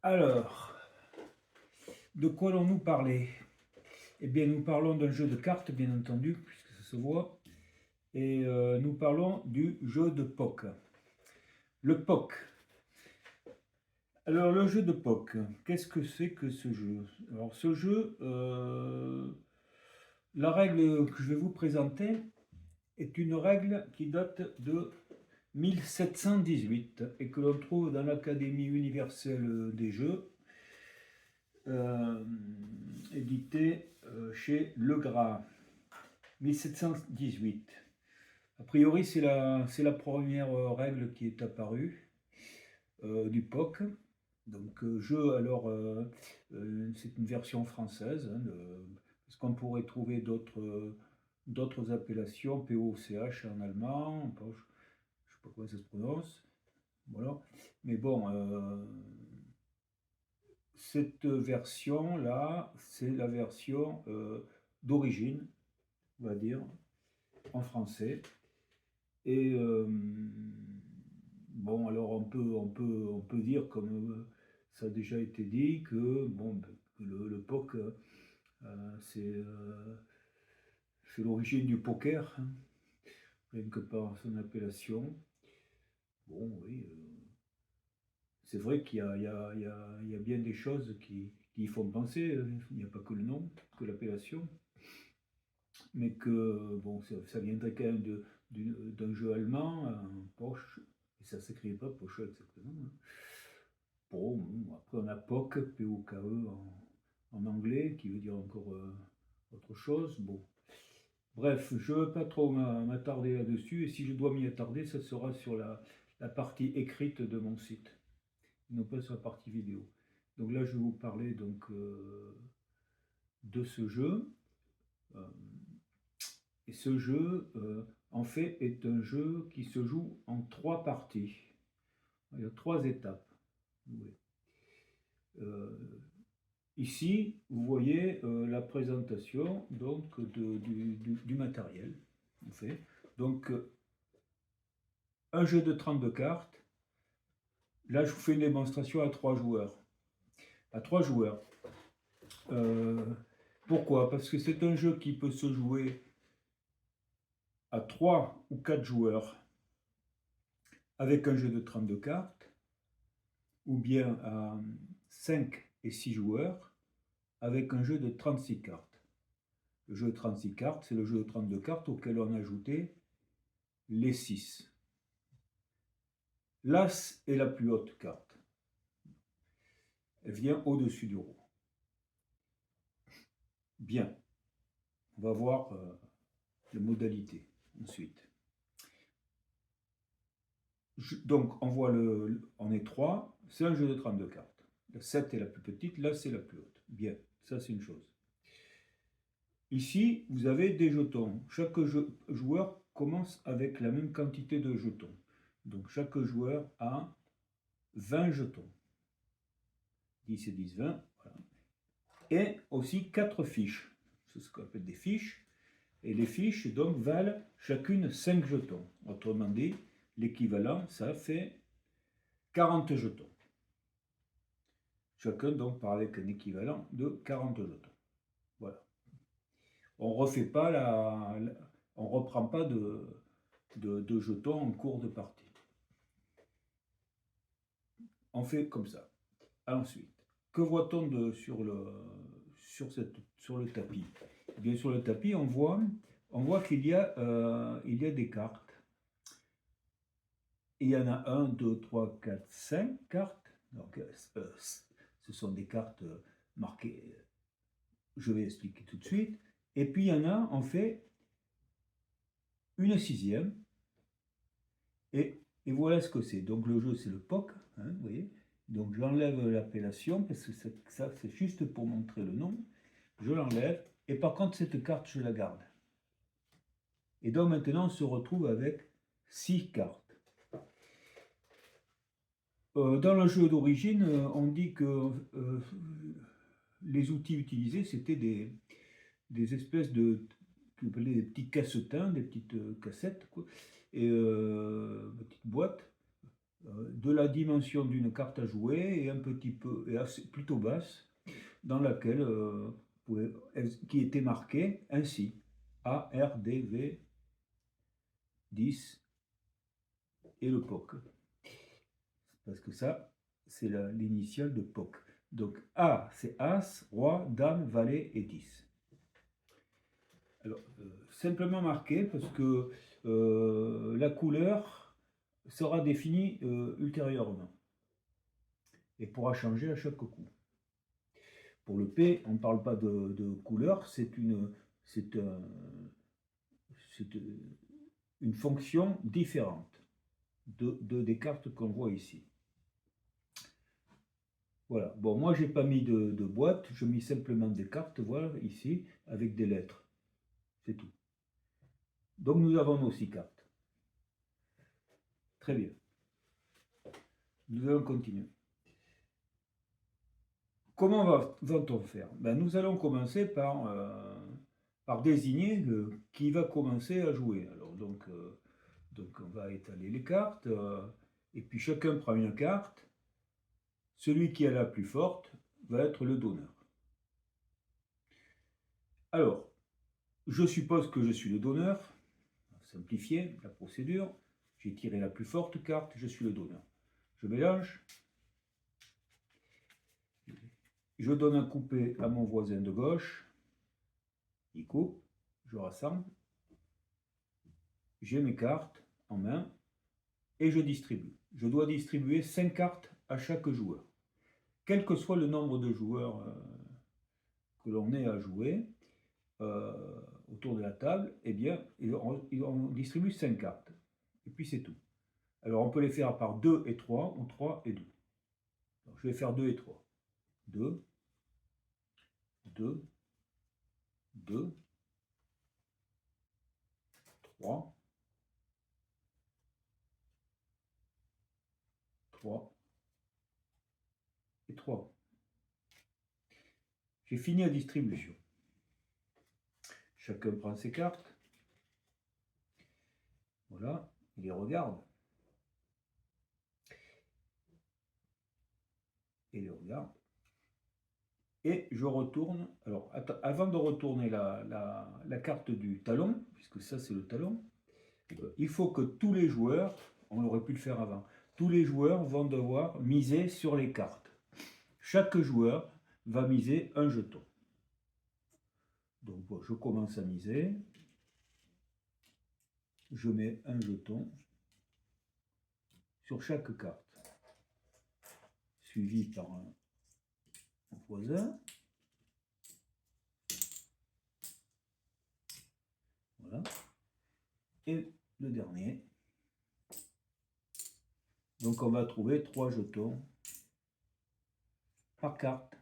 Alors, de quoi allons-nous parler? Eh bien, nous parlons d'un jeu de cartes, bien entendu, puisque ça se voit, et nous parlons du jeu de POC. Le POC. Alors, le jeu de POC, qu'est-ce que c'est que ce jeu? Alors, ce jeu, la règle que je vais vous présenter est une règle qui date de 1718 et que l'on trouve dans l'Académie universelle des jeux, édité chez Legras, 1718. A priori, c'est la première règle qui est apparue du POC. Donc, jeu, alors, c'est une version française, hein, parce qu'on pourrait trouver d'autres appellations, POCH en allemand, je ne sais pas comment ça se prononce. Voilà. Mais bon, cette version-là, c'est la version d'origine, on va dire, en français. Et bon, alors on peut dire, comme ça a déjà été dit, que bon, que le POC, c'est l'origine du poker, hein, rien que par son appellation. Bon, oui, c'est vrai qu'il y a bien des choses qui y font penser. Il n'y a pas que le nom, que l'appellation, mais que bon, ça viendrait quand même d'un jeu allemand, un Porsche, et ça ne s'écrit pas Porsche exactement. Hein. Bon, après on a POC, P-O-K-E en anglais, qui veut dire encore autre chose. Bon. Bref, je ne veux pas trop m'attarder là-dessus, et si je dois m'y attarder, ça sera sur la partie écrite de mon site, non pas sur la partie vidéo. Donc là, je vais vous parler donc, de ce jeu. Et ce jeu, en fait, est un jeu qui se joue en 3 parties. Il y a 3 étapes. Oui. Ici, vous voyez la présentation donc, du matériel. En fait. Donc, un jeu de 32 cartes. Là, je vous fais une démonstration à 3 joueurs. À 3 joueurs. Pourquoi? Parce que c'est un jeu qui peut se jouer à 3 ou 4 joueurs avec un jeu de 32 cartes, ou bien à 5 et 6 joueurs avec un jeu de 36 cartes. Le jeu de 36 cartes, c'est le jeu de 32 cartes auquel on a ajouté les 6. L'As est la plus haute carte. Elle vient au-dessus du roi. Bien. On va voir les modalités ensuite. Donc, on voit on est 3, c'est un jeu de 32 cartes. La 7 est la plus petite, l'As c'est la plus haute. Bien, ça c'est une chose. Ici, vous avez des jetons. Chaque joueur commence avec la même quantité de jetons. Donc, chaque joueur a 20 jetons. 10 et 10, 20. Voilà. Et aussi 4 fiches. C'est ce qu'on appelle des fiches. Et les fiches, donc, valent chacune 5 jetons. Autrement dit, l'équivalent, ça fait 40 jetons. Chacun, donc, part avec un équivalent de 40 jetons. Voilà. On reprend pas de jetons en cours de partie. On fait comme ça. Ensuite, que voit-on sur le tapis? Eh bien, sur le tapis, on voit qu'il y a des cartes. Il y en a 1, 2, 3, 4, 5 cartes. Donc, ce sont des cartes marquées. Je vais expliquer tout de suite. Et puis, il y en a, en fait, une 6e. Et voilà ce que c'est. Donc, le jeu, c'est le POC. Hein, vous voyez. Donc, j'enlève l'appellation parce que ça, c'est juste pour montrer le nom. Je l'enlève. Et par contre, cette carte, je la garde. Et donc, maintenant, on se retrouve avec 6 cartes. Dans le jeu d'origine, on dit que les outils utilisés, c'était des espèces de des petits cassetins, des petites cassettes, quoi, et petites boîtes de la dimension d'une carte à jouer et un petit peu, et assez, plutôt basse, dans laquelle qui était marqué ainsi ARDV 10 et le POC. Parce que ça, c'est l'initiale de POC. Donc A, c'est As, Roi, Dame, Valet et 10. Alors, simplement marqué parce que la couleur sera définie ultérieurement et pourra changer à chaque coup. Pour le P, on ne parle pas de couleur, c'est une fonction différente des cartes qu'on voit ici. Voilà. Bon, moi, j'ai pas mis de boîte, je mis simplement des cartes, voilà, ici, avec des lettres. C'est tout. Donc, nous avons nos 6 cartes. Très bien. Nous allons continuer. Comment va-t-on faire? Ben, nous allons commencer par désigner qui va commencer à jouer. Alors, donc on va étaler les cartes, et puis chacun prend une carte. Celui qui a la plus forte va être le donneur. Alors, je suppose que je suis le donneur. Simplifier la procédure. J'ai tiré la plus forte carte, je suis le donneur. Je mélange. Je donne un coupé à mon voisin de gauche. Il coupe. Je rassemble. J'ai mes cartes en main et je distribue. Je dois distribuer 5 cartes à chaque joueur. Quel que soit le nombre de joueurs que l'on ait à jouer autour de la table, eh bien, on distribue 5 cartes. Et puis c'est tout. Alors on peut les faire par 2 et 3 ou 3 et 2. Alors, je vais faire 2 et 3. 2, 2, 2, 3, 3 et 3. J'ai fini la distribution. Chacun prend ses cartes. Voilà, il les regarde. Et les regarde. Et je retourne. Alors, avant de retourner la carte du talon, puisque ça c'est le talon, il faut que tous les joueurs, on aurait pu le faire avant, tous les joueurs vont devoir miser sur les cartes. Chaque joueur va miser un jeton. Donc, bon, je commence à miser. Je mets un jeton sur chaque carte, suivi par un voisin. Voilà. Et le dernier. Donc on va trouver 3 jetons par carte.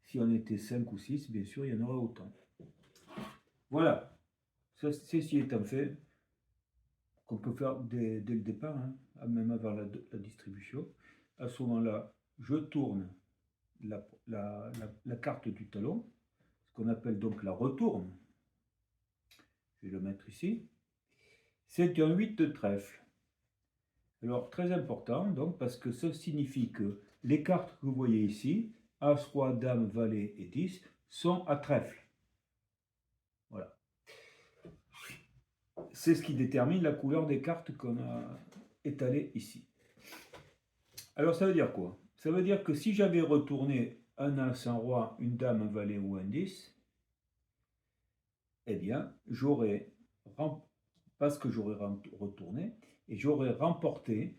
Si on était 5 ou 6, bien sûr, il y en aura autant. Voilà. Ceci étant fait, qu'on peut faire dès le départ, hein, même avant la distribution. À ce moment-là, je tourne la carte du talon, ce qu'on appelle donc la retourne. Je vais le mettre ici. C'est un 8 de trèfle. Alors, très important, donc, parce que ça signifie que les cartes que vous voyez ici, As, Roi, Dame, Valet et 10, sont à trèfle. Voilà. C'est ce qui détermine la couleur des cartes qu'on a étalées ici. Alors, ça veut dire quoi? Ça veut dire que si j'avais retourné un As, un Roi, une Dame, un Valet ou un 10, eh bien, parce que j'aurais retourné, et j'aurais remporté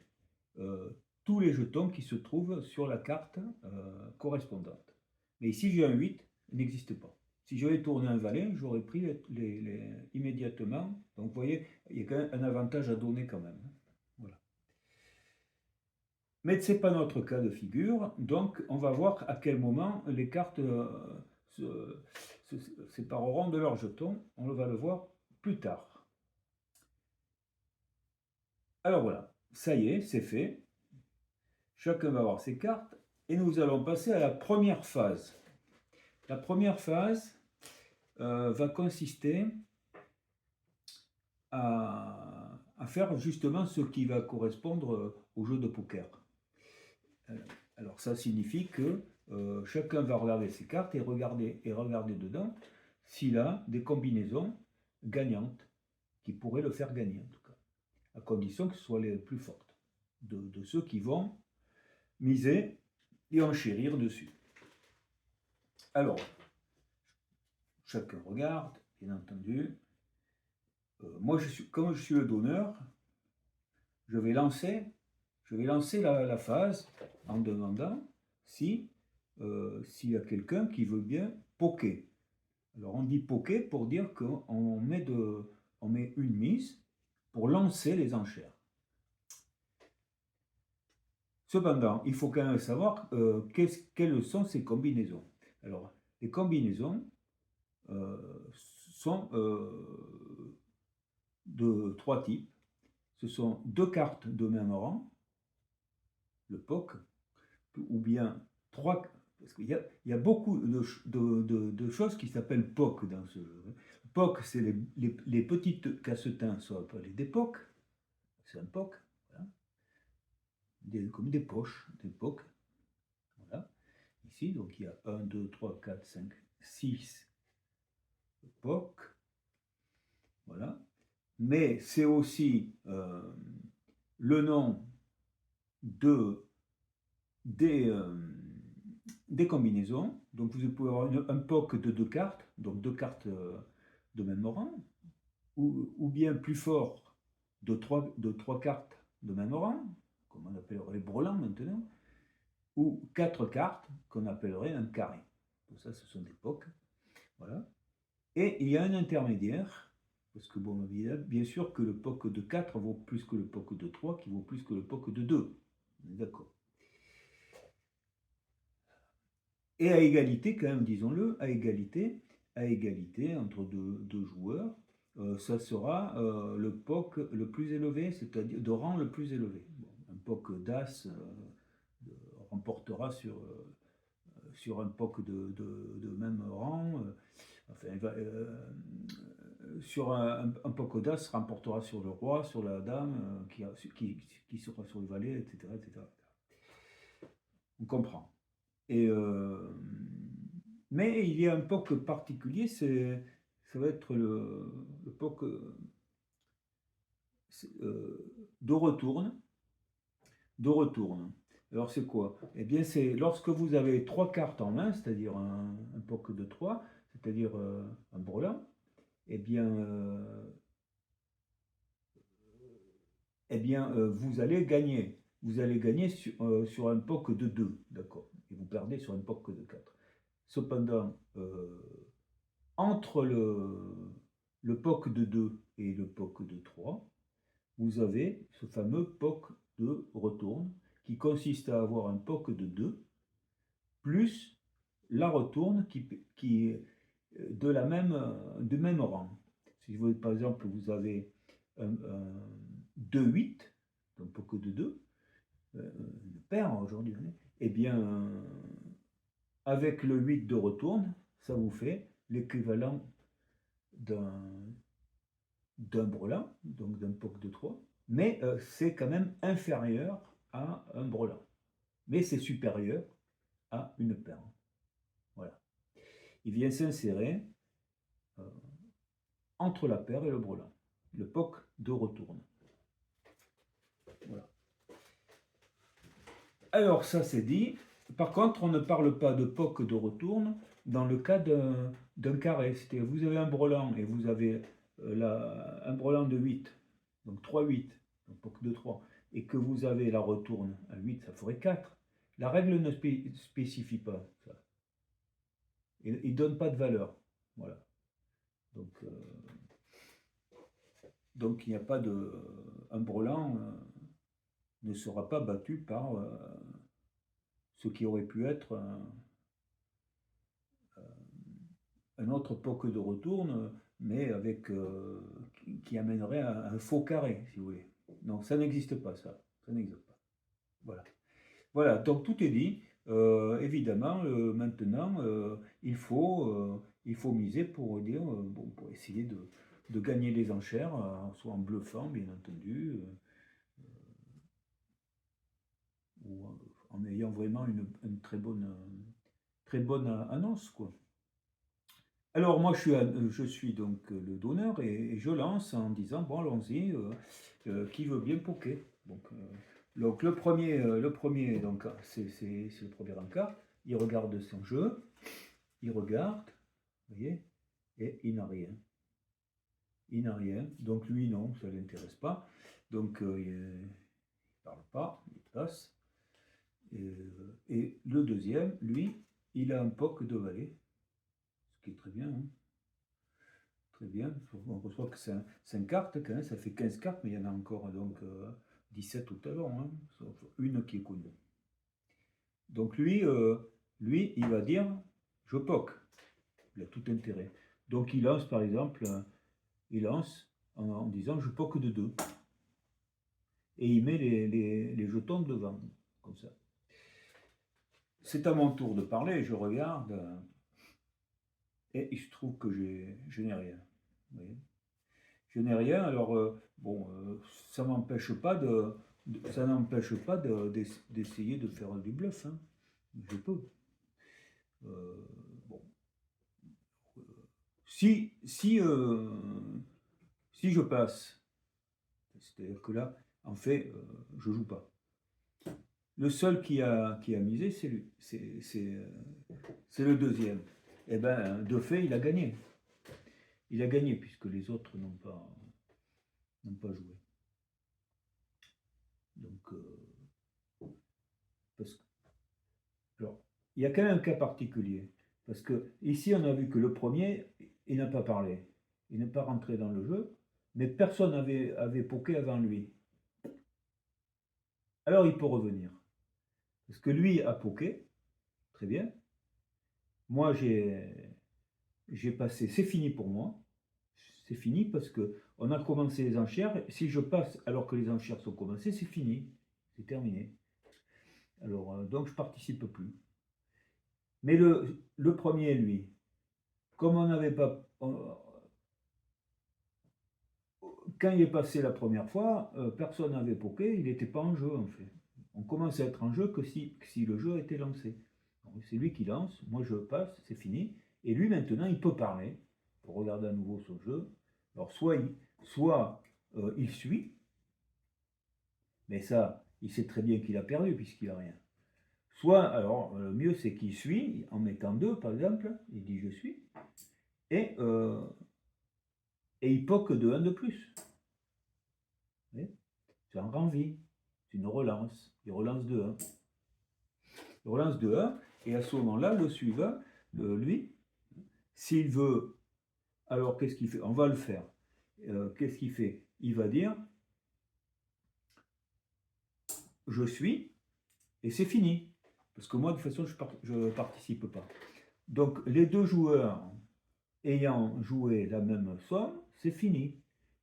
tous les jetons qui se trouvent sur la carte correspondante. Mais ici, j'ai un 8, il n'existe pas. Si j'avais tourné un valet, j'aurais pris immédiatement. Donc, vous voyez, il y a quand même un avantage à donner quand même. Voilà. Mais ce n'est pas notre cas de figure. Donc, on va voir à quel moment les cartes se sépareront de leurs jetons. On va le voir plus tard. Alors voilà, ça y est, c'est fait. Chacun va avoir ses cartes et nous allons passer à la première phase. La première phase, va consister à faire justement ce qui va correspondre au jeu de poker. Alors ça signifie que chacun va regarder ses cartes et regarder dedans s'il a des combinaisons gagnantes qui pourraient le faire gagner, en tout cas, à condition que ce soit les plus fortes de ceux qui vont miser et enchérir dessus. Alors, chacun regarde, bien entendu. Moi, comme je suis le donneur, je vais lancer la phase en demandant s'il y a quelqu'un qui veut bien poker. Alors on dit poker pour dire qu'on met une mise pour lancer les enchères. Cependant, il faut quand même savoir quelles sont ces combinaisons. Alors, les combinaisons sont de trois types. Ce sont deux cartes de même rang, le POC, ou bien trois, parce qu'il y a beaucoup de choses qui s'appellent POC dans ce jeu. POC, c'est les petites cassetins, sont appelées des POC, c'est un POC, voilà. Comme des poches, des POC. Voilà. Ici, donc il y a 1, 2, 3, 4, 5, 6 POC. Voilà. Mais c'est aussi le nom des combinaisons. Donc vous pouvez avoir un POC de deux cartes, donc deux cartes de même rang, ou bien plus fort de trois cartes de même rang, comme on appellerait les brelans maintenant, ou quatre cartes qu'on appellerait un carré. Donc ça, ce sont des POC. Voilà. Et il y a un intermédiaire, parce que bon, bien sûr que le POC de 4 vaut plus que le POC de 3, qui vaut plus que le POC de 2. On est d'accord. Et à égalité, quand même, disons-le, à égalité entre deux joueurs, ça sera le POC le plus élevé, c'est-à-dire de rang le plus élevé. Bon, un POC d'As remportera sur un POC de même rang, sur un POC d'As remportera sur le roi, sur la dame, qui sera sur le valet, etc., etc. On comprend. Mais il y a un POC particulier, ça va être le POC de retourne. Alors c'est quoi? Eh bien c'est lorsque vous avez trois cartes en main, c'est-à-dire un POC de 3, c'est-à-dire un brelan, eh bien vous allez gagner. Vous allez gagner sur un POC de 2, d'accord? Et vous perdez sur un POC de 4. Cependant, entre le POC de 2 et le POC de 3, vous avez ce fameux POC de retourne qui consiste à avoir un POC de 2 plus la retourne qui est du même rang. Si vous, par exemple, vous avez un 2-8, donc POC de 2, une paire aujourd'hui, eh bien, avec le 8 de retourne, ça vous fait l'équivalent d'un brelan, donc d'un POC de 3, mais c'est quand même inférieur à un brelan. Mais c'est supérieur à une paire. Voilà. Il vient s'insérer entre la paire et le brelan. Le POC de retourne. Voilà. Alors ça c'est dit. Par contre, on ne parle pas de POC de retourne dans le cas d'un carré. C'est-à-dire vous avez un brelan et vous avez un brelan de 8, donc 3-8, donc POC de 3, et que vous avez la retourne à 8, ça ferait 4. La règle ne spécifie pas ça. Il ne donne pas de valeur. Voilà. Donc il n'y a pas de... Un brelan ne sera pas battu par ce qui aurait pu être un autre POC de retourne, mais avec qui amènerait un faux carré, si vous voulez. Donc ça n'existe pas, ça. Ça n'existe pas. Voilà. Voilà, donc tout est dit. Évidemment, maintenant, il faut il faut miser pour dire, bon, pour essayer de gagner les enchères, soit en bluffant, bien entendu, ou en ayant vraiment une très bonne annonce, quoi. Alors moi je suis donc le donneur et je lance en disant bon allons-y, qui veut bien poker? Donc le premier donc c'est le premier encart, il regarde son jeu, il regarde, vous voyez, et il n'a rien. Il n'a rien, donc lui non, ça ne l'intéresse pas, donc il ne parle pas, il passe. Et le deuxième, lui, il a un poke de valet, ce qui est très bien, hein. Très bien. On reçoit que 5 cartes, quand même, ça fait 15 cartes, mais il y en a encore donc 17 tout à l'heure, hein, sauf une qui est connue. Donc lui, il va dire je poke. Il a tout intérêt. Donc il lance par exemple, il lance en disant je poke de 2. Et il met les jetons devant, comme ça. C'est à mon tour de parler, je regarde, et il se trouve que je n'ai rien. Vous voyez, je n'ai rien, alors ça n'empêche pas d'essayer de faire du bluff, hein. Je peux. Bon. Si je passe, c'est-à-dire que là, en fait, je joue pas. Le seul qui a misé, c'est lui. C'est le deuxième. Eh bien, de fait, il a gagné. Il a gagné puisque les autres n'ont pas joué. Donc, alors, il y a quand même un cas particulier. Parce que ici, on a vu que le premier, il n'a pas parlé. Il n'est pas rentré dans le jeu, mais personne avait poké avant lui. Alors, il peut revenir. Parce que lui a poké, très bien. Moi, j'ai passé, c'est fini pour moi. C'est fini parce que on a commencé les enchères. Si je passe alors que les enchères sont commencées, c'est fini. C'est terminé. Alors, donc, je ne participe plus. Mais le premier, lui, comme on n'avait pas... quand il est passé la première fois, personne n'avait poké, il n'était pas en jeu en fait. On commence à être en jeu que si le jeu était lancé. C'est lui qui lance, moi je passe, c'est fini. Et lui maintenant, il peut parler pour regarder à nouveau son jeu. Alors soit il suit, mais ça, il sait très bien qu'il a perdu puisqu'il n'a rien. Soit, alors le mieux c'est qu'il suit, en mettant 2 par exemple, il dit je suis, et il poke de 1 de plus. C'est un renvie, c'est une relance. Il relance de 1. Il relance de 1, et à ce moment-là, le suivant, lui, s'il veut, alors qu'est-ce qu'il fait? On va le faire. Qu'est-ce qu'il fait? Il va dire je suis, et c'est fini. Parce que moi, de toute façon, je ne participe pas. Donc, les deux joueurs ayant joué la même somme, c'est fini.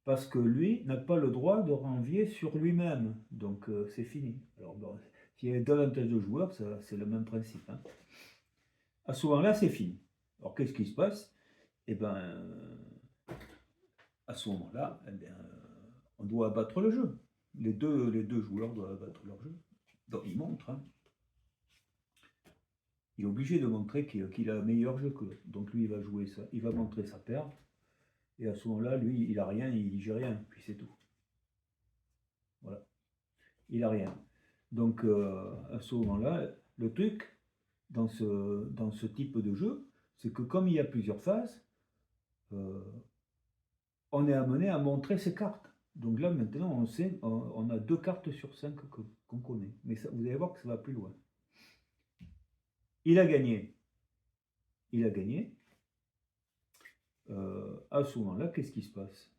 Parce que lui n'a pas le droit de renvier sur lui-même. Donc, c'est fini. Alors, bon, s'il y a davantage de joueurs, c'est le même principe, hein. À ce moment-là, c'est fini. Alors, qu'est-ce qui se passe? Eh bien, à ce moment-là, on doit abattre le jeu. Les deux joueurs doivent abattre leur jeu. Donc, il montre, hein. Il est obligé de montrer qu'il a un meilleur jeu que l'autre. Donc, lui, il va jouer ça. Il va montrer sa paire. Et à ce moment-là, lui, il n'a rien, il dit j'ai rien, puis c'est tout. Voilà. Il n'a rien. Donc, à ce moment-là, le truc, dans ce type de jeu, c'est que comme il y a plusieurs phases, on est amené à montrer ses cartes. Donc là, maintenant, on sait, on a 2 cartes sur 5 qu'on connaît. Mais ça, vous allez voir que ça va plus loin. Il a gagné. Il a gagné. À ce moment-là, qu'est-ce qui se passe?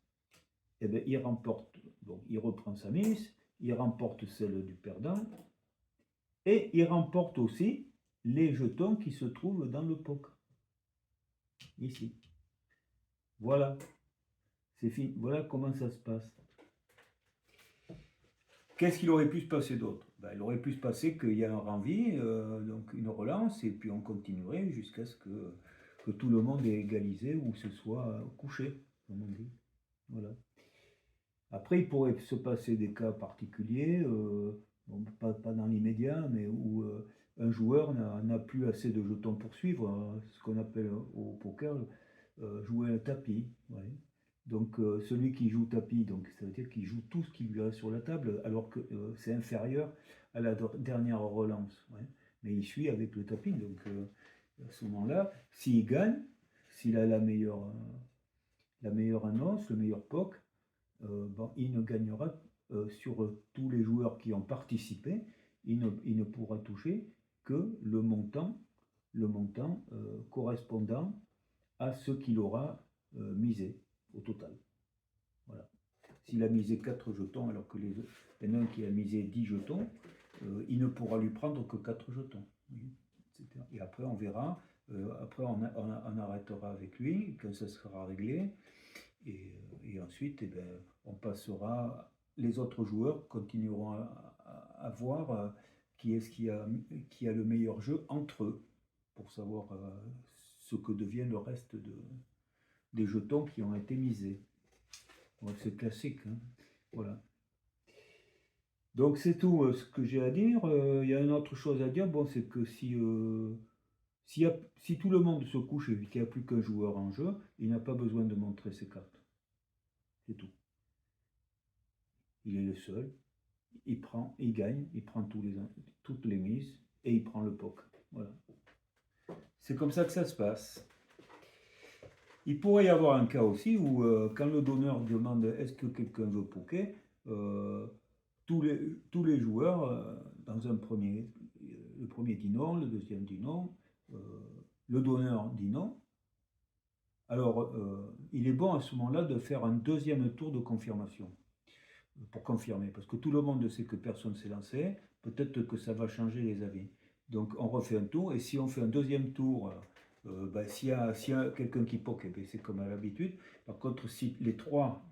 Eh bien, il remporte, donc il reprend sa mise, il remporte celle du perdant, et il remporte aussi les jetons qui se trouvent dans le poker. Ici. Voilà. C'est fini. Voilà comment ça se passe. Qu'est-ce qu'il aurait pu se passer d'autre? Ben, il aurait pu se passer qu'il y a un renvie, donc une relance, et puis on continuerait jusqu'à ce que que tout le monde est égalisé ou se soit couché, comme on dit. Voilà. Après, il pourrait se passer des cas particuliers, bon, pas dans l'immédiat, mais où un joueur n'a plus assez de jetons pour suivre, ce qu'on appelle au poker jouer un tapis. Ouais. Donc celui qui joue tapis, donc ça veut dire qu'il joue tout ce qui lui reste sur la table, alors que c'est inférieur à la dernière relance. Ouais. Mais il suit avec le tapis, donc à ce moment-là, s'il gagne, s'il a la meilleure annonce, le meilleur POC, bon, il ne gagnera sur tous les joueurs qui ont participé, il ne pourra toucher que le montant correspondant à ce qu'il aura misé au total. Voilà. S'il a misé 4 jetons alors que il y en a un qui a misé 10 jetons, il ne pourra lui prendre que 4 jetons. Etc. Et après on verra, après on arrêtera avec lui quand ça sera réglé. Et ensuite, eh ben, on passera, les autres joueurs continueront à voir qui est-ce qui a le meilleur jeu entre eux, pour savoir ce que devient le reste des jetons qui ont été misés. Bon, c'est classique, hein. Voilà. Donc c'est tout ce que j'ai à dire. Il y a une autre chose à dire, bon, c'est que si tout le monde se couche et qu'il n'y a plus qu'un joueur en jeu, il n'a pas besoin de montrer ses cartes. C'est tout. Il est le seul, il gagne, il prend toutes les mises et il prend le POC. Voilà. C'est comme ça que ça se passe. Il pourrait y avoir un cas aussi où quand le donneur demande est-ce que quelqu'un veut poker, tous les joueurs, dans le premier dit non, le deuxième dit non, le donneur dit non. Alors, il est bon à ce moment-là de faire un deuxième tour de confirmation pour confirmer, parce que tout le monde sait que personne ne s'est lancé, peut-être que ça va changer les avis. Donc on refait un tour, et si on fait un deuxième tour, s'il y a quelqu'un qui poke, eh c'est comme à l'habitude. Par contre, si les trois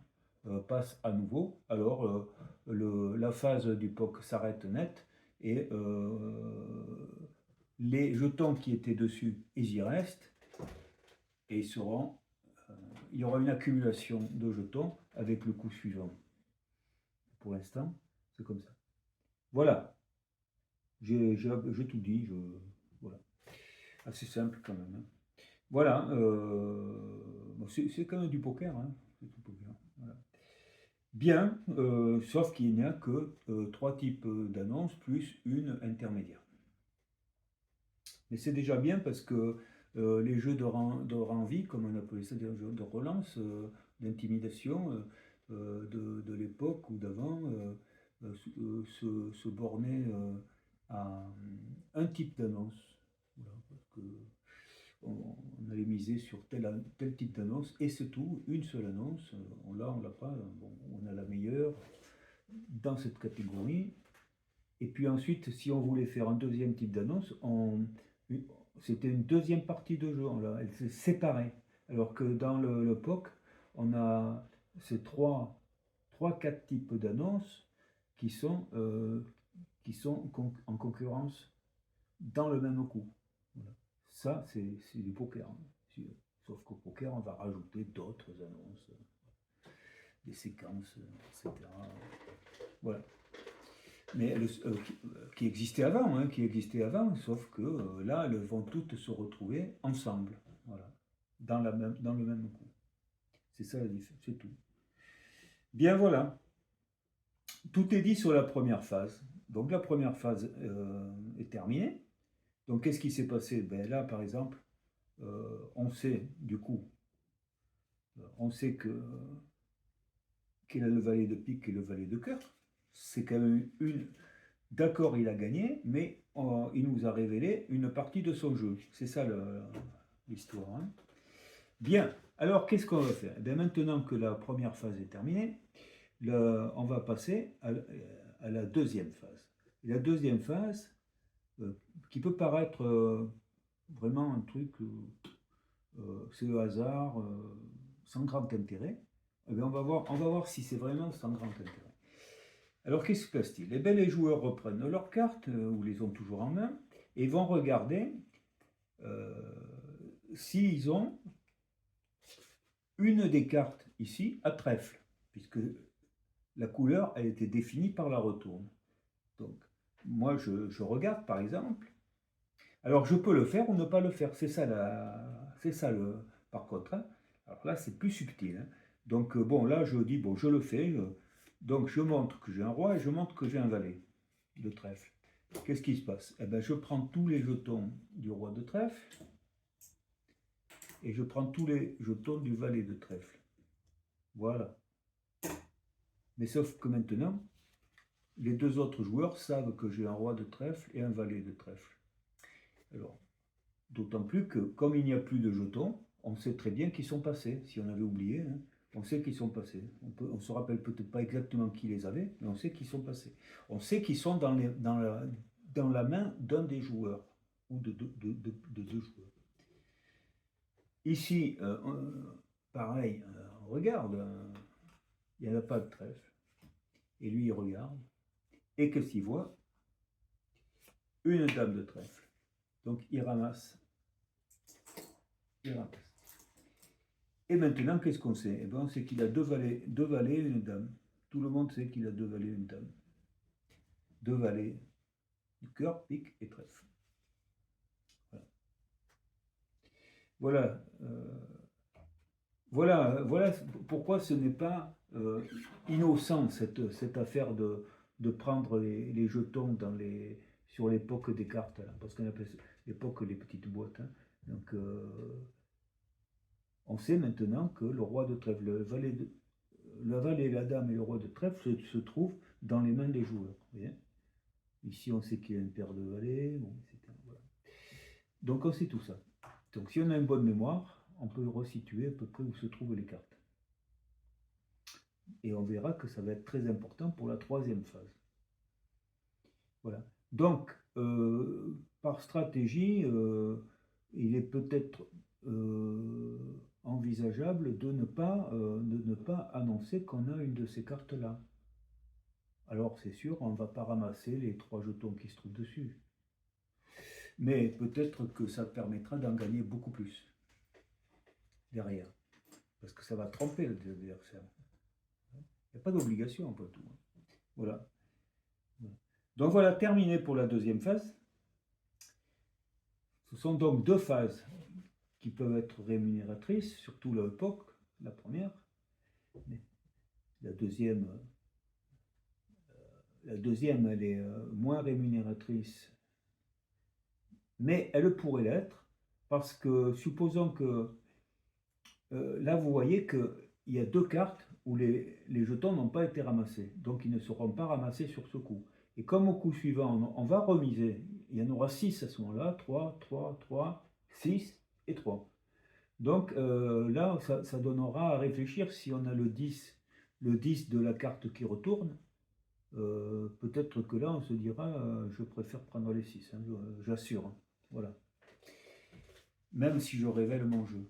passent à nouveau, alors la phase du poke s'arrête net, et les jetons qui étaient dessus, ils y restent, et il y aura une accumulation de jetons avec le coup suivant. Pour l'instant, c'est comme ça. Voilà. J'ai tout dit. Voilà. Assez simple quand même. Hein. Voilà. Bon, c'est quand même du poker. Hein. C'est du poker. Voilà. Bien, sauf qu'il n'y a que 3 types d'annonces plus une intermédiaire. Mais c'est déjà bien parce que les jeux de renvie, comme on appelait ça, des jeux de relance, d'intimidation de l'époque ou d'avant, se bornaient à un type d'annonce. Voilà, parce que on allait miser sur tel type d'annonce et c'est tout, une seule annonce. Là, on l'a pas. Bon, on a la meilleure dans cette catégorie. Et puis ensuite, si on voulait faire un deuxième type d'annonce, c'était une deuxième partie de jeu. Elle se séparait. Alors que dans le POC, on a ces 3-4 types d'annonces qui sont en concurrence dans le même coup. Voilà. Ça, c'est du poker. Hein. Sauf qu'au poker, on va rajouter d'autres annonces, des séquences, etc. Voilà. Mais qui existait avant, sauf que là, elles vont toutes se retrouver ensemble, voilà, dans le même coup. C'est ça la différence, c'est tout. Bien voilà, tout est dit sur la première phase. Donc la première phase est terminée. Donc qu'est-ce qui s'est passé? Ben là, par exemple, on sait du coup, on sait qu'il a le valet de pique et le valet de cœur. C'est quand même D'accord, il a gagné, mais il nous a révélé une partie de son jeu. C'est ça l'histoire. Hein. Bien, alors qu'est-ce qu'on va faire? Eh bien, maintenant que la première phase est terminée, on va passer à la deuxième phase. Et la deuxième phase, qui peut paraître vraiment un truc, c'est le hasard, sans grand intérêt, eh bien, on va voir si c'est vraiment sans grand intérêt. Alors, qu'est-ce qui se passe-t-il? Eh bien, les joueurs reprennent leurs cartes, ou les ont toujours en main, et vont regarder s'ils ont une des cartes ici à trèfle, puisque la couleur a été définie par la retourne. Donc, moi, je regarde, par exemple. Alors, je peux le faire ou ne pas le faire. C'est ça, par contre. Hein. Alors là, c'est plus subtil. Hein. Donc, bon, là, je dis, bon, je le fais. Donc, je montre que j'ai un roi et je montre que j'ai un valet de trèfle. Qu'est-ce qui se passe? Eh bien, je prends tous les jetons du roi de trèfle et je prends tous les jetons du valet de trèfle. Voilà. Mais sauf que maintenant, les deux autres joueurs savent que j'ai un roi de trèfle et un valet de trèfle. Alors, d'autant plus que, comme il n'y a plus de jetons, on sait très bien qu'ils sont passés. Si on avait oublié, hein, on sait qu'ils sont passés. On ne se rappelle peut-être pas exactement qui les avait, mais on sait qu'ils sont passés. On sait qu'ils sont dans la main d'un des joueurs, ou de deux joueurs. Ici, pareil, on regarde, il n'y a pas de trèfle. Et lui, il regarde. Et qu'est-ce qu'il voit? Une dame de trèfle. Donc, il ramasse. Et maintenant, qu'est-ce qu'on sait? Eh bien, on sait qu'il a deux valets et une dame. Tout le monde sait qu'il a deux valets et une dame. Deux valets, du cœur, pique et trèfle. Voilà. Voilà pourquoi ce n'est pas innocent, cette affaire de prendre les jetons sur l'époque des cartes, là, parce qu'on appelle l'époque les petites boîtes. Hein. Donc, on sait maintenant que le roi de trèfle, le valet, la dame et le roi de trèfle se trouvent dans les mains des joueurs. Voyez. Ici, on sait qu'il y a une paire de valets, bon, etc. Voilà. Donc, on sait tout ça. Donc, si on a une bonne mémoire, on peut resituer à peu près où se trouvent les cartes. Et on verra que ça va être très important pour la troisième phase. Voilà. Donc, par stratégie, il est peut-être envisageable de ne pas annoncer qu'on a une de ces cartes-là. Alors, c'est sûr, on ne va pas ramasser les 3 jetons qui se trouvent dessus. Mais peut-être que ça permettra d'en gagner beaucoup plus derrière. Parce que ça va tromper l'adversaire. Il n'y a pas d'obligation après tout. Voilà. Donc voilà, terminé pour la deuxième phase. Ce sont donc 2 phases qui peuvent être rémunératrices, surtout l'époque, la première. Mais la deuxième, elle est moins rémunératrice, mais elle pourrait l'être, parce que supposons que là vous voyez qu'il y a 2 cartes où les jetons n'ont pas été ramassés, donc ils ne seront pas ramassés sur ce coup. Et comme au coup suivant, on va remiser, il y en aura 6 à ce moment-là, 3, 3, 3, 6 et 3. Donc là, ça donnera à réfléchir si on a le 10 de la carte qui retourne. Peut-être que là, on se dira, je préfère prendre les 6, hein, j'assure. Hein, voilà. Même si je révèle mon jeu.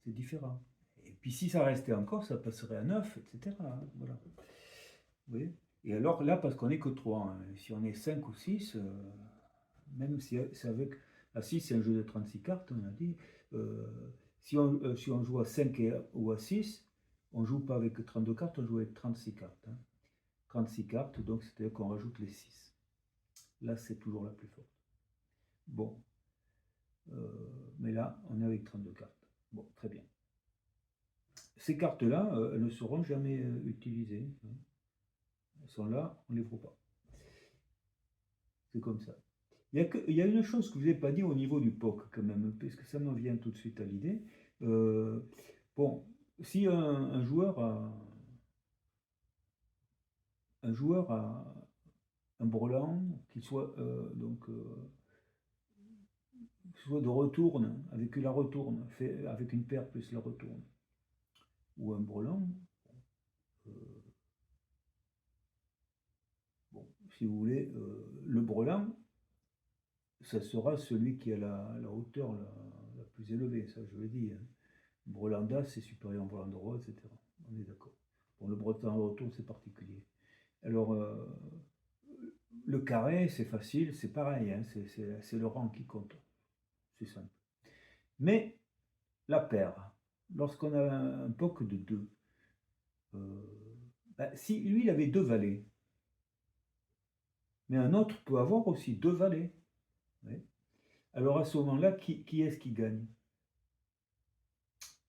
C'est différent. Et puis si ça restait encore, ça passerait à 9, etc. Hein, voilà. Vous voyez. Et alors là, parce qu'on n'est que 3, hein, si on est 5 ou 6, même si c'est avec... À 6, c'est un jeu de 36 cartes, on a dit. Si on joue à 5 ou à 6, on ne joue pas avec 32 cartes, on joue avec 36 cartes. Hein. 36 cartes, donc c'est-à-dire qu'on rajoute les 6. Là, c'est toujours la plus forte. Bon. Mais là, on est avec 32 cartes. Bon, très bien. Ces cartes-là, elles ne seront jamais utilisées. Hein. Elles sont là, on ne les voit pas. C'est comme ça. Il y a une chose que je ne vous ai pas dit au niveau du POC quand même, parce que ça me vient tout de suite à l'idée. Bon, si un joueur a un brelan qui soit de retourne, avec la retourne, fait avec une paire plus la retourne, ou un brelan, bon, si vous voulez, le brelan, ça sera celui qui a la hauteur la plus élevée, ça je le dis. Hein. Brelan d'As, c'est supérieur au brelan de roi, etc. On est d'accord. Bon, le brelan de retour, c'est particulier. Alors, le carré, c'est facile, c'est pareil, hein, c'est le rang qui compte. C'est simple. Mais la paire, lorsqu'on a un POC de 2, si lui il avait 2 valets, mais un autre peut avoir aussi 2 valets. Oui. Alors à ce moment-là, qui est-ce qui gagne?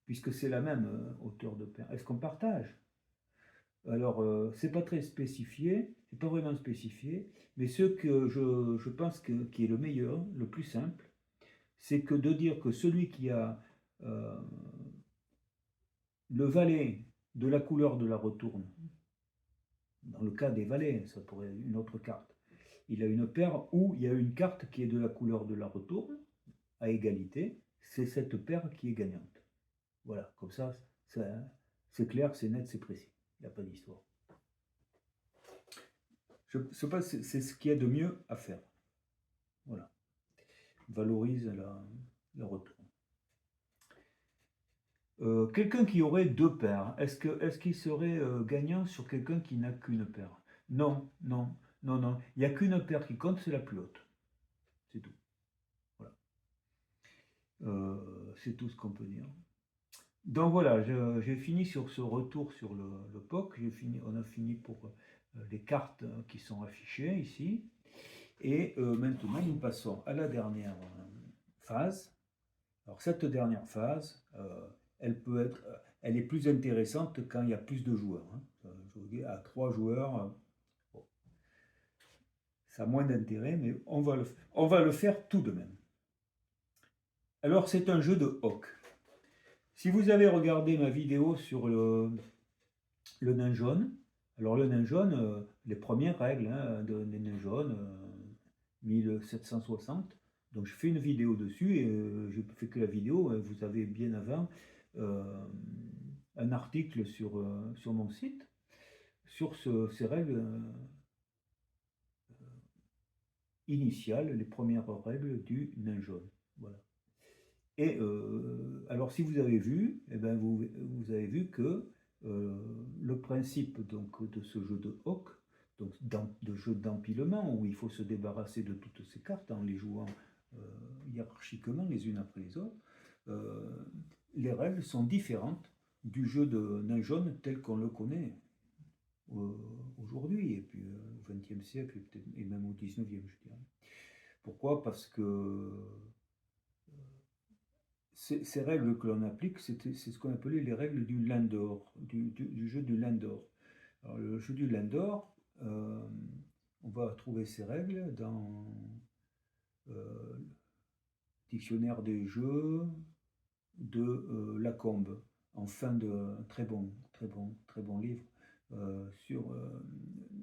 Puisque c'est la même hauteur de paire. Est-ce qu'on partage? Alors, c'est pas très spécifié, c'est pas vraiment spécifié, mais ce que je pense qui est le meilleur, le plus simple, c'est que de dire que celui qui a euh, le valet de la couleur de la retourne, dans le cas des valets, ça pourrait être une autre carte, il a une paire où il y a une carte qui est de la couleur de la retourne, à égalité, c'est cette paire qui est gagnante. Voilà, comme ça, c'est clair, c'est net, c'est précis. Il n'y a pas d'histoire. Je sais pas, c'est ce qu'il y a de mieux à faire. Voilà. Valorise la retourne. Quelqu'un qui aurait 2 paires, est-ce qu'il serait gagnant sur quelqu'un qui n'a qu'une paire? Non, non, non, non. Il n'y a qu'une paire qui compte, c'est la plus haute. C'est tout. Voilà. C'est tout ce qu'on peut dire. Donc voilà, j'ai fini sur ce retour sur le POC. On a fini pour les cartes qui sont affichées ici. Et maintenant, nous passons à la dernière phase. Alors cette dernière phase, elle est plus intéressante quand il y a plus de joueurs. Hein. Je vous dis, à 3 joueurs, bon, ça a moins d'intérêt, mais on va le faire tout de même. Alors c'est un jeu de hoc. Si vous avez regardé ma vidéo sur le nain jaune, alors le nain jaune, les premières règles des nains jaunes, 1760, donc je fais une vidéo dessus et je ne fais que la vidéo, vous avez bien avant un article sur mon site sur ces règles initiales, les premières règles du nain jaune. Voilà. Et alors si vous avez vu, eh ben vous avez vu que le principe donc, de ce jeu de hoc, donc de jeu d'empilement, où il faut se débarrasser de toutes ces cartes en les jouant hiérarchiquement les unes après les autres, les règles sont différentes du jeu de nain jaune tel qu'on le connaît aujourd'hui, et puis au XXe siècle, et même au XIXe, je dirais. Pourquoi? Parce que ces règles que l'on applique, c'est ce qu'on appelait les règles du Landor, du jeu du Landor. Alors, le jeu du Landor, on va trouver ces règles dans le dictionnaire des jeux de Lacombe, en fin de très bon livre sur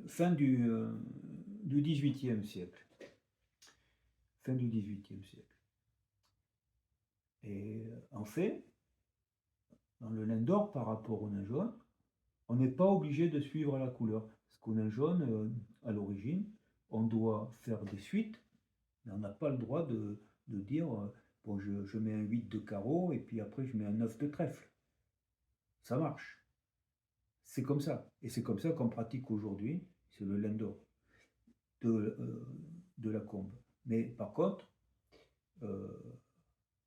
fin du XVIIIe siècle. Fin du XVIIIe siècle. Et en fait, dans le nain d'or par rapport au nain jaune, on n'est pas obligé de suivre la couleur. Parce qu'au nain jaune, à l'origine, on doit faire des suites, mais on n'a pas le droit de dire bon, je mets un 8 de carreau et puis après je mets un 9 de trèfle. Ça marche. C'est comme ça. Et c'est comme ça qu'on pratique aujourd'hui, c'est le nain d'or de Lacombe. Mais par contre,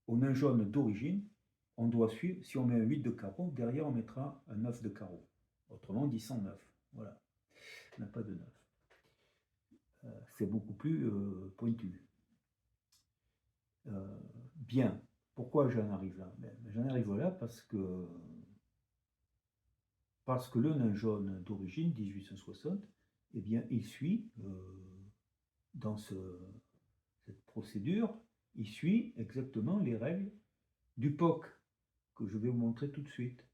au nain jaune d'origine, on doit suivre, si on met un 8 de carreau, derrière on mettra un 9 de carreau. Autrement dit 109. Voilà. On n'a pas de 9. C'est beaucoup plus pointu. Bien. Pourquoi j'en arrive là? J'en arrive là parce que le nain jaune d'origine, 1860, eh bien, il suit, dans cette procédure, il suit exactement les règles du POC, que je vais vous montrer tout de suite,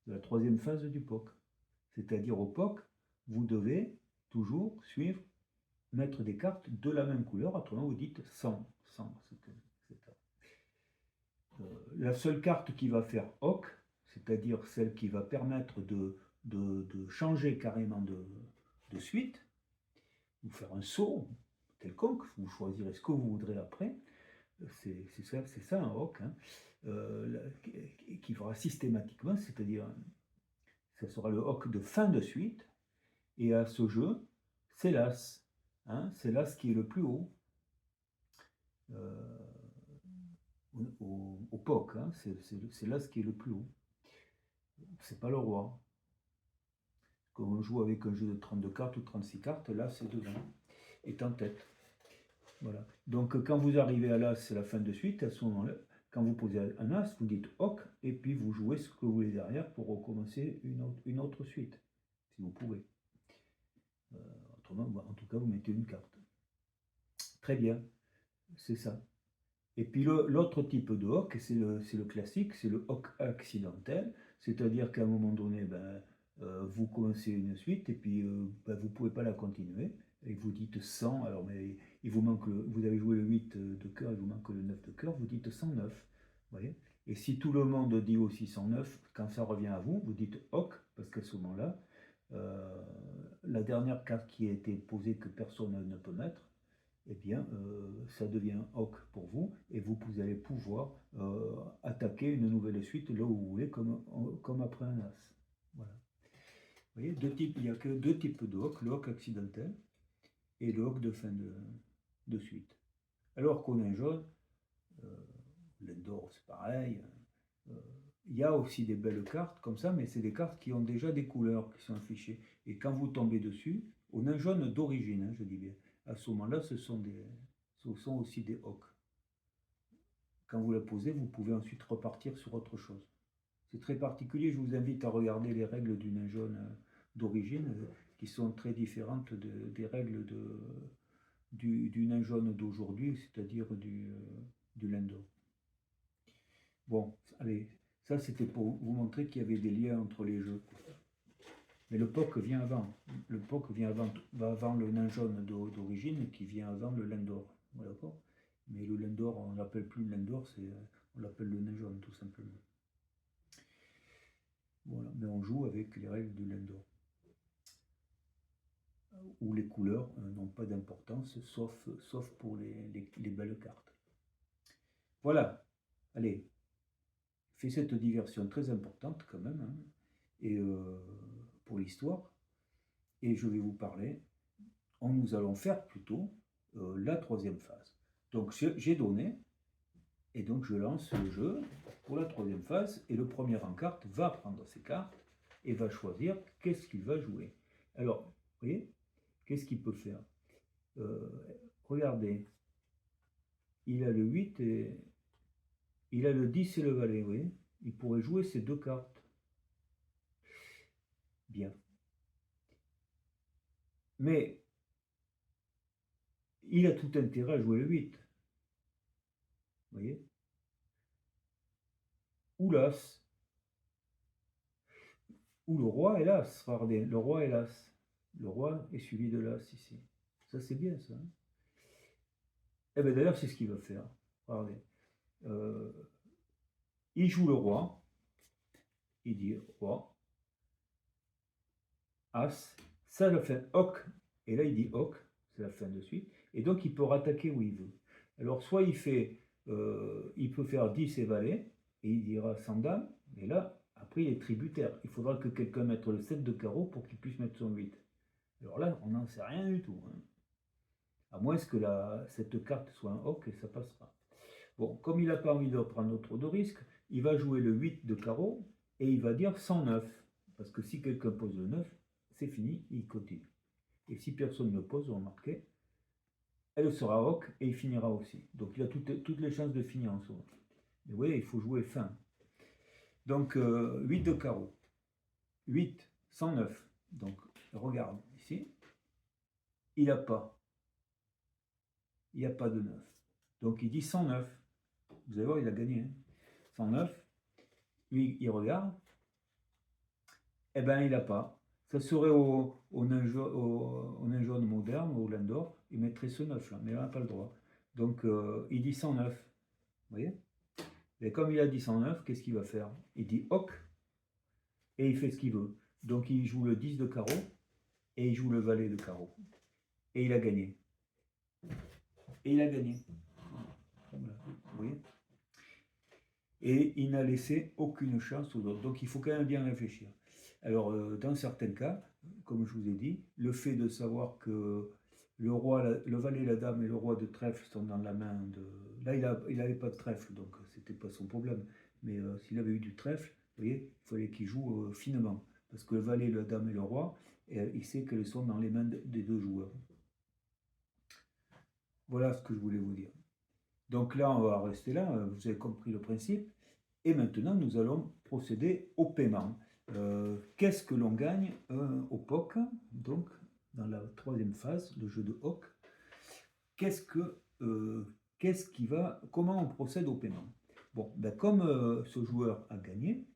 de la troisième phase du POC. C'est-à-dire au POC, vous devez toujours suivre, mettre des cartes de la même couleur, autrement vous dites 100, etc. La seule carte qui va faire hoc, c'est-à-dire celle qui va permettre de changer carrément de suite, ou faire un saut quelconque, vous choisirez ce que vous voudrez après, c'est ça un hoc, hein, qui fera systématiquement, c'est-à-dire ça sera le hoc de fin de suite, et à ce jeu, c'est l'as, hein, c'est l'as qui est le plus haut. au POC, hein, c'est l'as qui est le plus haut. C'est pas le roi. Quand on joue avec un jeu de 32 cartes ou 36 cartes, là c'est devant, est en tête. Voilà. Donc quand vous arrivez à l'as, c'est la fin de suite. À ce moment-là, quand vous posez un as, vous dites hoc, et puis vous jouez ce que vous voulez derrière pour recommencer une autre suite, si vous pouvez. Autrement, en tout cas, vous mettez une carte. Très bien, c'est ça. Et puis l'autre type de hoc, c'est le classique, c'est le hoc accidentel, c'est-à-dire qu'à un moment donné, vous commencez une suite et puis vous ne pouvez pas la continuer, et vous dites 100, alors mais il vous manque vous avez joué le 8 de cœur, il vous manque le 9 de cœur, vous dites 109, vous voyez. Et si tout le monde dit aussi 109, quand ça revient à vous, vous dites hoc, parce qu'à ce moment-là, la dernière carte qui a été posée que personne ne peut mettre, eh bien, ça devient hoc pour vous et vous allez pouvoir attaquer une nouvelle suite là où vous voulez, comme après un as. Voilà. Vous voyez, il n'y a que deux types de hoc, le hoc accidentel et le hoc de fin de suite. Alors qu'on est jaune, l'Endor c'est pareil. Il y a aussi des belles cartes comme ça, mais c'est des cartes qui ont déjà des couleurs qui sont affichées. Et quand vous tombez dessus, au nain jaune d'origine, hein, je dis bien, à ce moment-là, ce sont aussi des hocs. Quand vous la posez, vous pouvez ensuite repartir sur autre chose. C'est très particulier, je vous invite à regarder les règles du nain jaune d'origine, qui sont très différentes des règles du nain jaune d'aujourd'hui, c'est-à-dire du Lendo. Bon, allez, ça c'était pour vous montrer qu'il y avait des liens entre les jeux. Mais le POC vient avant. Le POC va avant le nain jaune d'origine qui vient avant le Lendor. D'accord. Mais le Lendor, on l'appelle plus le Lendor, on l'appelle le nain jaune tout simplement. Voilà, mais on joue avec les règles du Lendor. Où les couleurs n'ont pas d'importance, sauf pour les belles cartes. Voilà, allez, fais cette diversion très importante quand même, hein, et pour l'histoire. Et je vais vous parler, nous allons faire plutôt la troisième phase. Donc j'ai donné, et donc je lance le jeu pour la troisième phase, et le premier en carte va prendre ses cartes et va choisir qu'est-ce qu'il va jouer. Alors, vous voyez, qu'est-ce qu'il peut faire? Regardez, il a le 8 et il a le 10 et le valet, vous voyez. Il pourrait jouer ces deux cartes. Bien. Mais il a tout intérêt à jouer le 8. Vous voyez? Ou l'as. Ou le roi et l'as. Regardez, le roi et l'as. Le roi est suivi de l'as ici. Ça, c'est bien, ça. Hein. Eh bien, d'ailleurs, c'est ce qu'il va faire. Regardez. Il joue le roi. Il dit roi. As. Ça le fait hoc. Et là, il dit hoc. C'est la fin de suite. Et donc, il peut rattaquer où il veut. Alors, soit il peut faire 10 et valet. Et il dira sans dame. Mais là, après, il est tributaire. Il faudra que quelqu'un mette le 7 de carreau pour qu'il puisse mettre son 8. Alors là, on n'en sait rien du tout. Hein. À moins que cette carte soit un hoc et ça passera. Bon, comme il n'a pas envie de prendre trop de risques, il va jouer le 8 de carreau et il va dire 109. Parce que si quelqu'un pose le 9, c'est fini, il continue. Et si personne ne pose, remarquez, elle sera hoc et il finira aussi. Donc il a toutes les chances de finir en solo. Mais vous voyez, il faut jouer fin. Donc 8 de carreau. 8, 109. Donc regarde ici. Il n'a pas. Il n'y a pas de 9. Donc il dit 109. Vous allez voir, il a gagné. Hein. 109. Lui, il regarde. Eh bien, il n'a pas. Ça serait au nain jaune moderne, au Lendor, il mettrait ce 9 là, mais il n'a pas le droit. Donc il dit 109. Vous voyez? Et comme il a dit 109, qu'est-ce qu'il va faire? Il dit hoc et il fait ce qu'il veut. Donc il joue le 10 de carreau et il joue le valet de carreau. Et il a gagné. Et il a gagné. Voilà. Vous voyez? Et il n'a laissé aucune chance aux autres. Donc il faut quand même bien réfléchir. Alors dans certains cas, comme je vous ai dit, le fait de savoir que le roi, le valet, la dame et le roi de trèfle sont dans la main Là, il n'avait pas de trèfle, donc c'était pas son problème. Mais s'il avait eu du trèfle, vous voyez, il fallait qu'il joue finement. Parce que le valet, la dame et le roi, il sait qu'elles sont dans les mains des deux joueurs. Voilà ce que je voulais vous dire. Donc là, on va rester là, vous avez compris le principe. Et maintenant, nous allons procéder au paiement. Qu'est-ce que l'on gagne au POC? Donc, dans la troisième phase, le jeu de hoc, comment on procède au paiement? Bon, ben comme ce joueur a gagné,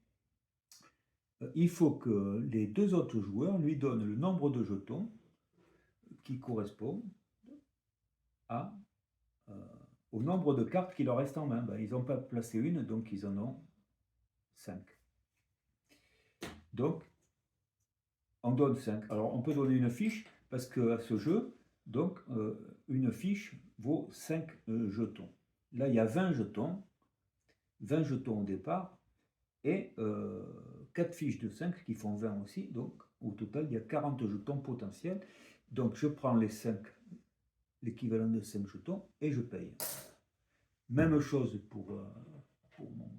il faut que les deux autres joueurs lui donnent le nombre de jetons qui correspond à, au nombre de cartes qu'il leur reste en main. Ben, ils n'ont pas placé une, donc ils en ont 5. Donc, on donne 5. Alors, on peut donner une fiche, parce qu'à ce jeu, donc, une fiche vaut 5 jetons. Là, il y a 20 jetons au départ, et 4 fiches de 5 qui font 20 aussi. Donc, au total, il y a 40 jetons potentiels. Donc, je prends les 5, l'équivalent de 5 jetons, et je paye. Même chose pour mon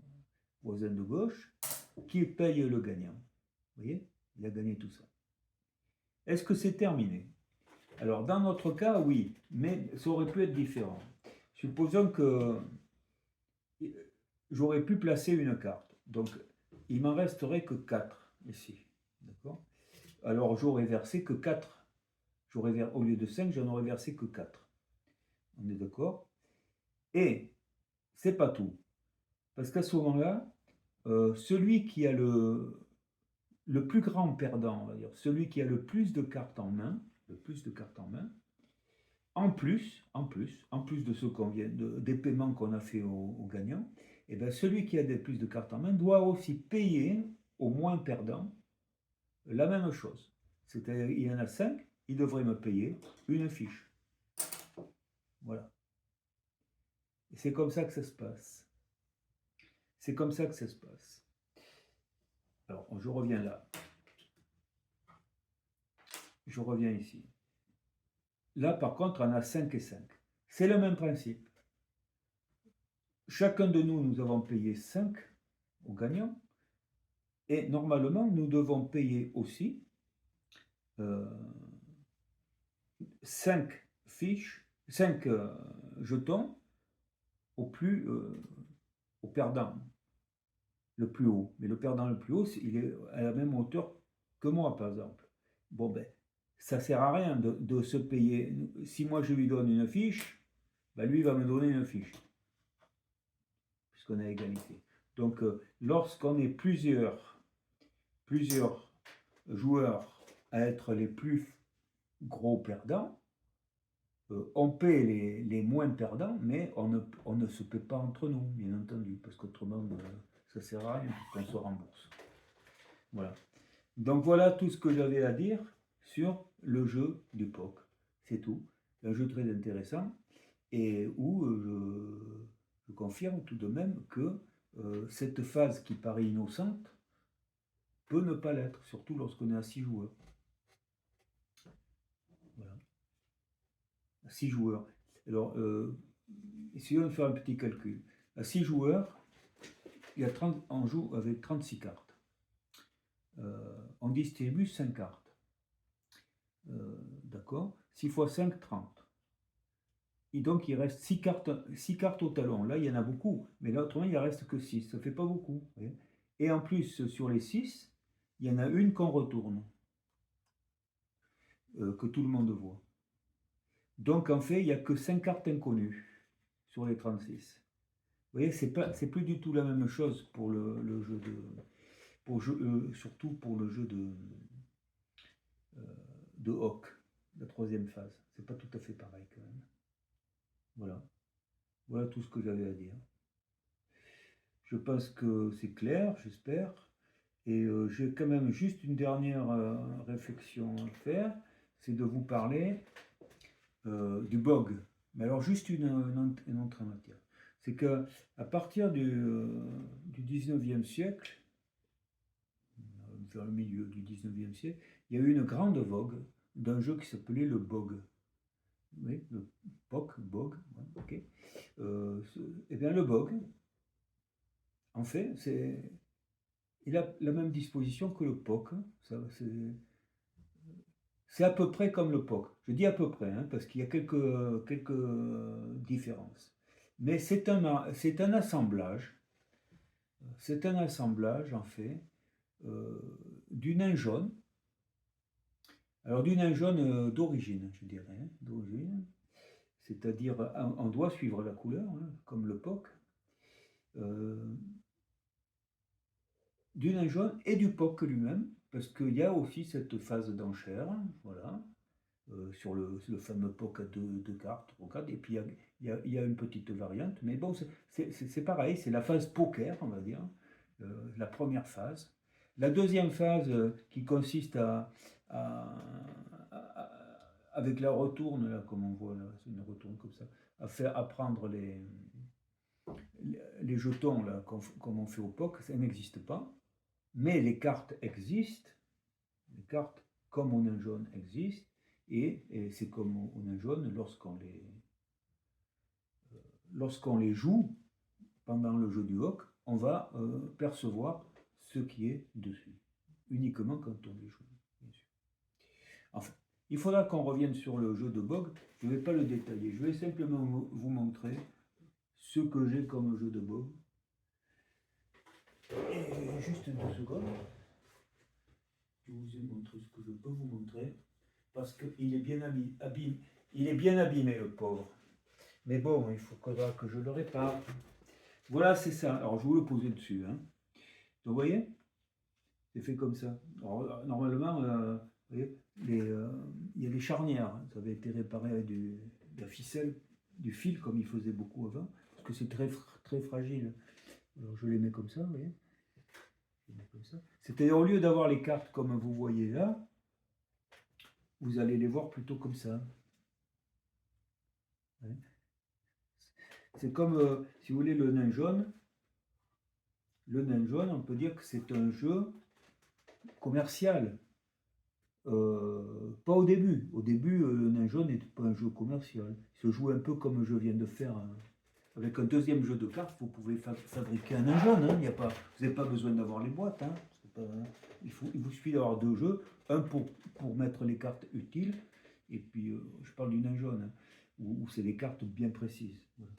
voisin de gauche, qui paye le gagnant. Vous voyez, il a gagné tout ça. Est-ce que c'est terminé? Alors, dans notre cas, oui, mais ça aurait pu être différent. Supposons que j'aurais pu placer une carte. Donc, il m'en resterait que 4 ici. D'accord? Alors, j'aurais versé que 4. Au lieu de 5, j'en aurais versé que 4. On est d'accord? Et c'est pas tout. Parce qu'à ce moment-là, celui qui a le plus grand perdant, on va dire, celui qui a le plus de cartes en main, en plus de ce qu'on vient des paiements qu'on a fait aux gagnants, et bien celui qui a des plus de cartes en main doit aussi payer au moins perdant la même chose. C'est-à-dire, il y en a 5, il devrait me payer une fiche. Voilà. Et c'est comme ça que ça se passe. C'est comme ça que ça se passe. Alors, je reviens là. Je reviens ici. Là, par contre, on a 5 et 5. C'est le même principe. Chacun de nous, nous avons payé 5 aux gagnants. Et normalement, nous devons payer aussi 5 fiches, 5 jetons au perdant le plus haut. Mais le perdant le plus haut, il est à la même hauteur que moi, par exemple. Bon, ben, ça ne sert à rien de se payer. Si moi je lui donne une fiche, ben lui va me donner une fiche, puisqu'on a égalité. Donc, lorsqu'on est plusieurs joueurs à être les plus gros perdants, on paie les moins perdants, mais on ne se paie pas entre nous, bien entendu, parce qu'autrement, ça ne sert à rien, puisqu'on se rembourse. Voilà. Donc voilà tout ce que j'avais à dire sur le jeu du POC. C'est tout. Un jeu très intéressant, et où je confirme tout de même que cette phase qui paraît innocente peut ne pas l'être, surtout lorsqu'on est à 6 joueurs. Voilà. 6 joueurs. Alors, essayons de faire un petit calcul. À 6 joueurs, on joue avec 36 cartes. On distribue 5 cartes. D'accord? 6 fois 5, 30. Et donc, il reste 6 cartes au talon. Là, il y en a beaucoup, mais là, autrement, il ne reste que 6. Ça ne fait pas beaucoup. Voyez. Et en plus, sur les 6, il y en a une qu'on retourne, que tout le monde voit. Donc, en fait, il n'y a que 5 cartes inconnues sur les 36. Vous voyez, c'est plus du tout la même chose pour le jeu de... surtout pour le jeu de hoc, la troisième phase. C'est pas tout à fait pareil quand même. Voilà. Voilà tout ce que j'avais à dire. Je pense que c'est clair, j'espère. Et j'ai quand même juste une dernière réflexion à faire, c'est de vous parler du BOG. Mais alors juste une autre matière. C'est qu'à partir du 19e siècle, vers le milieu du 19e siècle, il y a eu une grande vogue d'un jeu qui s'appelait le BOG. Oui, le POC, BOG, ouais, ok. Eh bien, le BOG, en fait, il a la même disposition que le POC. C'est à peu près comme le POC. Je dis à peu près, hein, parce qu'il y a quelques différences. Mais c'est un assemblage. C'est un assemblage, en fait, du nain jaune. Alors, du nain jaune d'origine, je dirais, hein, d'origine. C'est-à-dire, on doit suivre la couleur, hein, comme le POC. Euh, du nain jaune et du POC lui-même, parce qu'il y a aussi cette phase d'enchère, voilà, sur le fameux POC à deux cartes, 3 cartes, et puis il y a une petite variante, mais bon, c'est pareil, c'est la phase poker, on va dire, la première phase. La deuxième phase qui consiste avec la retourne, là, comme on voit là, c'est une retourne comme ça, à prendre les jetons, là, comme on fait au POC, ça n'existe pas. Mais les cartes existent, les cartes comme au nain jaune existent, et c'est comme au nain jaune lorsqu'on les joue pendant le jeu du hoc, on va percevoir ce qui est dessus, uniquement quand on les joue, bien sûr. Enfin, il faudra qu'on revienne sur le jeu de Bog, je ne vais pas le détailler, je vais simplement vous montrer ce que j'ai comme jeu de Bog. Et juste 2 secondes. Je vous ai montré ce que je peux vous montrer, parce qu'il est bien abîmé, il est bien abîmé, le pauvre. Mais bon, il faudra que je le répare. Voilà, c'est ça. Alors, je vais vous le poser dessus. Hein. Vous voyez, c'est fait comme ça. Alors, normalement, vous voyez, il y a les charnières. Hein. Ça avait été réparé avec de la ficelle, du fil, comme il faisait beaucoup avant, parce que c'est très fragile. Alors, je les mets comme ça, vous voyez. C'est-à-dire, au lieu d'avoir les cartes comme vous voyez là, vous allez les voir plutôt comme ça. Ouais. C'est comme, si vous voulez, le nain jaune. Le nain jaune, on peut dire que c'est un jeu commercial. Pas au début. Au début, le nain jaune n'est pas un jeu commercial. Il se joue un peu comme je viens de faire. Hein. Avec un deuxième jeu de cartes, vous pouvez fabriquer un nain jaune. Hein. Vous n'avez pas besoin d'avoir les boîtes. Hein. Il vous suffit d'avoir 2 jeux. Un pour mettre les cartes utiles. Et puis, je parle du nain jaune. Hein, où c'est des cartes bien précises. Voilà.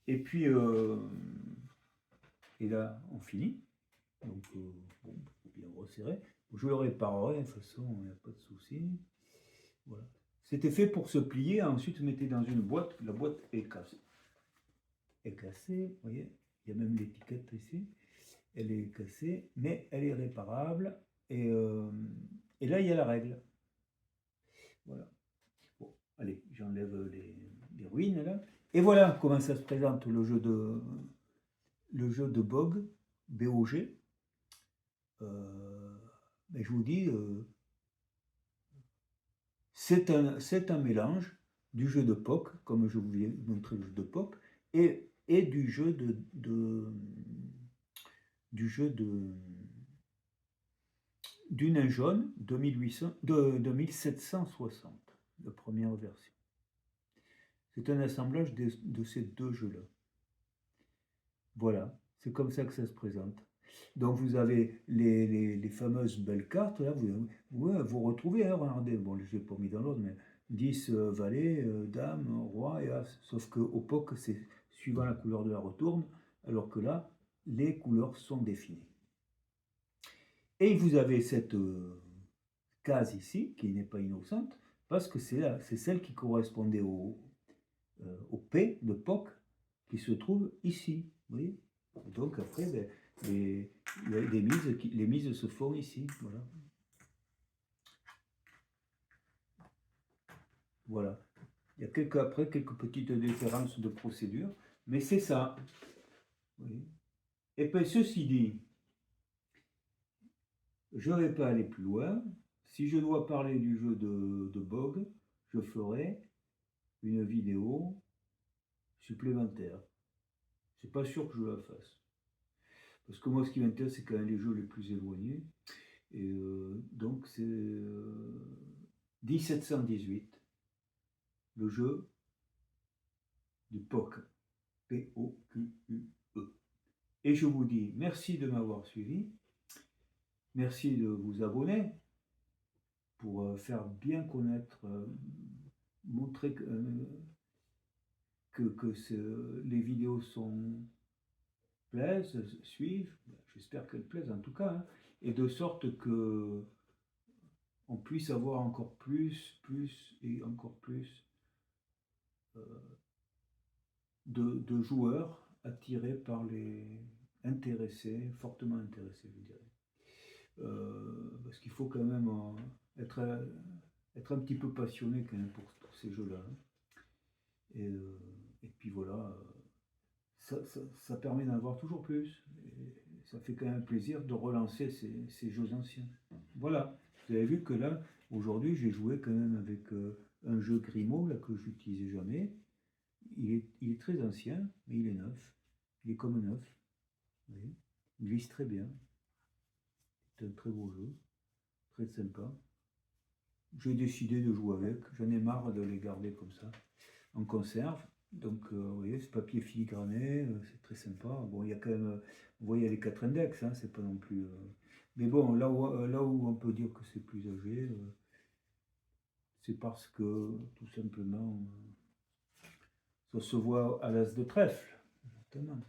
Et puis, et là, on finit. Donc, bon, bien resserrer. Je le réparerai, de toute façon, il n'y a pas de souci. Voilà. C'était fait pour se plier, ensuite mettez dans une boîte. La boîte est cassée. Vous voyez, il y a même l'étiquette ici. Elle est cassée, mais elle est réparable. Et là, il y a la règle. Voilà. Bon, allez, j'enlève les ruines là. Et voilà comment ça se présente le jeu de Bog, BOG. Mais je vous dis, c'est un mélange du jeu de POC, comme je vous ai montré le jeu de POC, et du jeu du nain jaune de 1760, la première version. C'est un assemblage de ces 2 jeux-là. Voilà, c'est comme ça que ça se présente. Donc vous avez les fameuses belles cartes, là, vous retrouvez, hein, regardez, bon, je ne l'ai pas mis dans l'ordre, mais 10 valet, dame, roi et as. Sauf qu'au POC, c'est suivant la couleur de la retourne, alors que là, les couleurs sont définies. Et vous avez cette case ici, qui n'est pas innocente, parce que c'est celle qui correspondait au P de POC, qui se trouve ici, vous voyez. Donc après, ben, les mises se font ici. Voilà. Voilà. Il y a quelques petites différences de procédure, mais c'est ça. Oui. Et puis ceci dit, je ne vais pas aller plus loin. Si je dois parler du jeu de Bog, je ferai une vidéo supplémentaire. C'est pas sûr que je la fasse. Parce que moi, ce qui m'intéresse, c'est quand même les jeux les plus éloignés. Et donc, c'est 1718. le jeu du poker. P-O-Q-U-E. Et je vous dis merci de m'avoir suivi. Merci de vous abonner pour faire bien connaître, montrer que les vidéos plaisent, suivent. J'espère qu'elles plaisent en tout cas. Hein, et de sorte que on puisse avoir encore plus et encore plus de joueurs attirés par intéressés, fortement intéressés, je dirais. Parce qu'il faut quand même être un petit peu passionné quand même pour ces jeux-là. Hein. Et puis voilà, ça permet d'en avoir toujours plus. Et ça fait quand même plaisir de relancer ces jeux anciens. Voilà, vous avez vu que là, aujourd'hui, j'ai joué quand même avec un jeu Grimaud là, que je n'utilisais jamais. Il est très ancien, mais il est neuf. Il est comme neuf. Vous voyez, il glisse très bien. C'est un très beau jeu, très sympa. J'ai décidé de jouer avec. J'en ai marre de les garder comme ça, en conserve. Donc, vous voyez, ce papier filigrané, c'est très sympa. Bon, il y a quand même, vous voyez, il y a les 4 index, hein, c'est pas non plus. Mais bon, là où on peut dire que c'est plus âgé, c'est parce que, tout simplement, ça se voit à l'as de trèfle, notamment.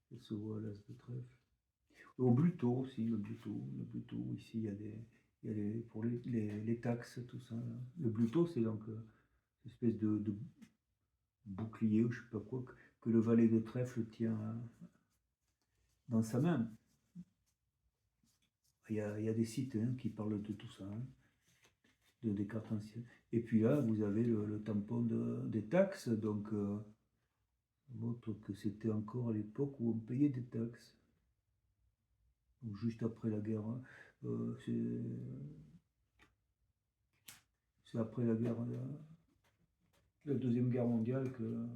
Ça se voit à l'as de trèfle. Au Bluto aussi, le Bluto, ici, il y a pour les taxes, tout ça. Là. Le Bluto, c'est donc une espèce de bouclier ou je sais pas quoi, que le valet de trèfle tient dans sa main. Il y a des sites hein, qui parlent de tout ça, hein, des cartes anciennes. Et puis là, vous avez le tampon des taxes, donc montre que c'était encore à l'époque où on payait des taxes. Donc, juste après la guerre, c'est après la guerre, la Deuxième Guerre mondiale que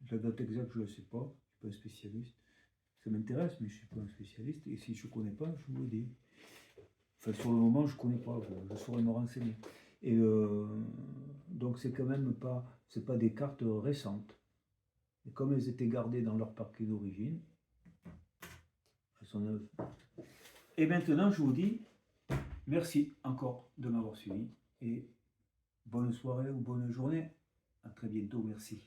la date exacte, je ne sais pas, je ne suis pas un spécialiste. Ça m'intéresse, mais je ne suis pas un spécialiste. Et si je ne connais pas, je vous le dis. Enfin, sur le moment, je ne connais pas, je saurais me renseigner. Et donc, c'est quand même pas, c'est pas des cartes récentes. Et comme elles étaient gardées dans leur parquet d'origine, elles sont neuves. Et maintenant, je vous dis merci encore de m'avoir suivi et bonne soirée ou bonne journée. À très bientôt, merci.